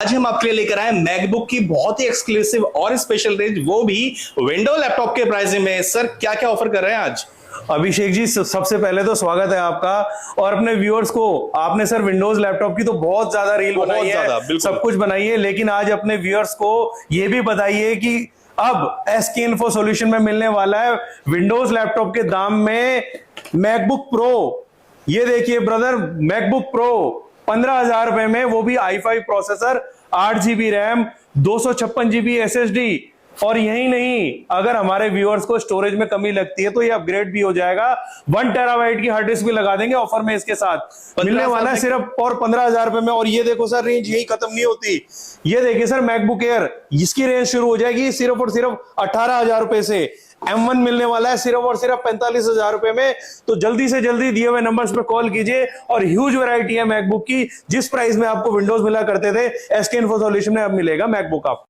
आज हम आपके लिए लेकर आए मैकबुक की बहुत ही एक्सक्लूसिव और स्पेशल रेंज, वो भी विंडो लैपटॉप के प्राइसिंग में। सर क्या क्या ऑफर कर रहे हैं आज? अभिषेक जी, सबसे पहले तो स्वागत है आपका और अपने व्यूअर्स को। आपने सर विंडोज लैपटॉप की तो बहुत ज्यादा रील बनाई है, सब कुछ बनाई है, लेकिन आज अपने व्यूअर्स को ये भी बताइए कि अब एसके इन्फो सॉल्यूशन में मिलने वाला है विंडोज लैपटॉप के दाम में मैकबुक प्रो। ये देखिए ब्रदर, मैकबुक प्रो 15,000 रुपए में, वो भी i5 processor, 8 GB RAM, 256 GB SSD। और यही नहीं, अगर हमारे व्यूअर्स को स्टोरेज में कमी लगती है तो ये अपग्रेड भी हो जाएगा, 1 TB की हार्ड डिस्क भी लगा देंगे ऑफर में। इसके साथ मिलने वाला है सिर्फ और 15,000 रुपए में। और ये देखो सर, रेंज यही खत्म नहीं होती। ये देखिए सर, मैकबुक एयर, इसकी रेंज शुरू हो जाएगी सिर्फ और सिर्फ 18,000 रुपए से। M1 मिलने वाला है सिर्फ और सिर्फ 45,000 रुपए में। तो जल्दी से जल्दी दिए हुए नंबर्स पे कॉल कीजिए। और ह्यूज वैरायटी है मैकबुक की। जिस प्राइस में आपको विंडोज मिला करते थे, एसके इन्फो सॉल्यूशन में अब मिलेगा मैकबुक आपको।